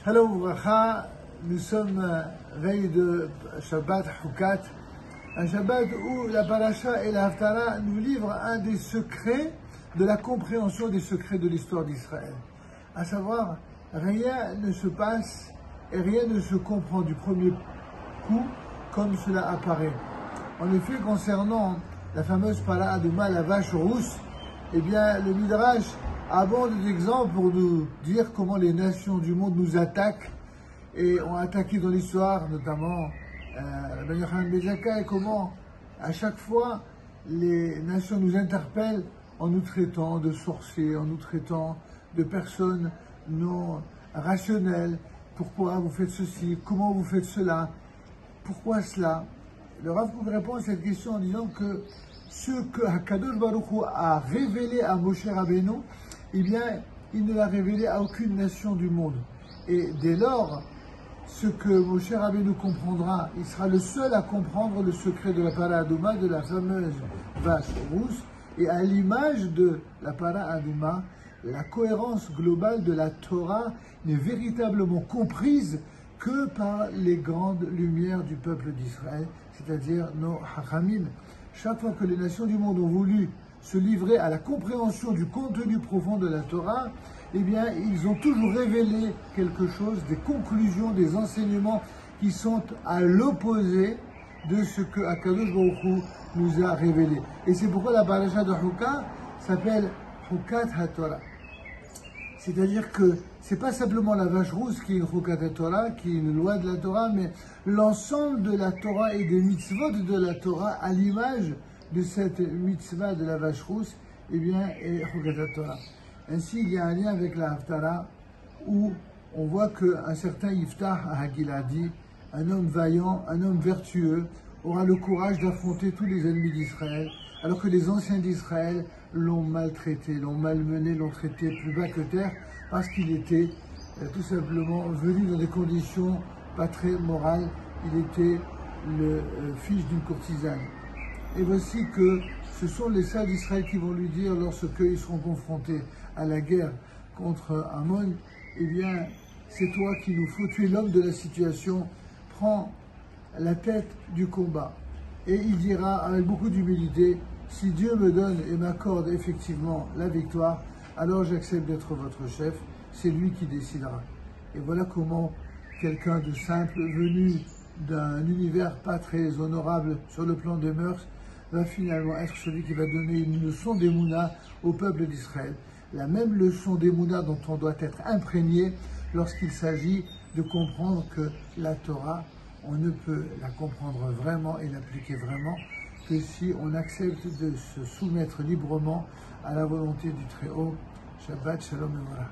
Hello, Bracha. Nous sommes veille de Shabbat Hukat, un Shabbat où la Paracha et la Haftara nous livrent un des secrets de la compréhension des secrets de l'histoire d'Israël. À savoir, rien ne se passe et rien ne se comprend du premier coup comme cela apparaît. En effet, concernant la fameuse Para Aduma, la vache rousse, eh bien, le Midrash abonde d'exemples pour nous dire comment les nations du monde nous attaquent et ont attaqué dans l'histoire, notamment Ben Yochanan ben Zakkai, et comment à chaque fois les nations nous interpellent en nous traitant de sorciers, en nous traitant de personnes non rationnelles. Pourquoi vous faites ceci? Comment vous faites cela? Pourquoi cela? Le Rav Kook répond à cette question en disant que ce que Hakadosh Baruch Hu a révélé à Moshe Rabbeinu, eh bien, il ne l'a révélé à aucune nation du monde. Et dès lors, ce que Moshe Rabbeinu comprendra, il sera le seul à comprendre le secret de la Para Aduma, de la fameuse vache rousse, et à l'image de la Para Aduma, la cohérence globale de la Torah n'est véritablement comprise que par les grandes lumières du peuple d'Israël, c'est-à-dire nos Hachamim. Chaque fois que les nations du monde ont voulu se livrer à la compréhension du contenu profond de la Torah, eh bien, ils ont toujours révélé quelque chose, des conclusions, des enseignements qui sont à l'opposé de ce que Akadosh Baruch Hu nous a révélé. Et c'est pourquoi la paracha de Hukat s'appelle Hukat HaTorah. C'est-à-dire que c'est pas simplement la vache rousse qui est une Hukat HaTorah, qui est une loi de la Torah, mais l'ensemble de la Torah et des mitzvot de la Torah à l'image de cette mitzvah de la vache rousse, eh bien, est Hukat HaTorah. Ainsi, il y a un lien avec la Haftara où on voit qu'un certain Yiftach HaGiladi, un homme vaillant, un homme vertueux, aura le courage d'affronter tous les ennemis d'Israël, alors que les anciens d'Israël l'ont maltraité, l'ont malmené, l'ont traité plus bas que terre, parce qu'il était tout simplement venu dans des conditions pas très morales. Il était le fils d'une courtisane. Et voici que ce sont les saints d'Israël qui vont lui dire, lorsqu'ils seront confrontés à la guerre contre Ammon, eh bien, c'est toi qu'il nous faut, tu es l'homme de la situation, prends la tête du combat. Et il dira avec beaucoup d'humilité, si Dieu me donne et m'accorde effectivement la victoire, alors j'accepte d'être votre chef, c'est lui qui décidera. Et voilà comment quelqu'un de simple, venu d'un univers pas très honorable sur le plan des mœurs, va finalement être celui qui va donner une leçon d'Emouna au peuple d'Israël. La même leçon d'Emouna dont on doit être imprégné lorsqu'il s'agit de comprendre que la Torah, on ne peut la comprendre vraiment et l'appliquer vraiment que si on accepte de se soumettre librement à la volonté du Très-Haut. Shabbat Shalom et Mora.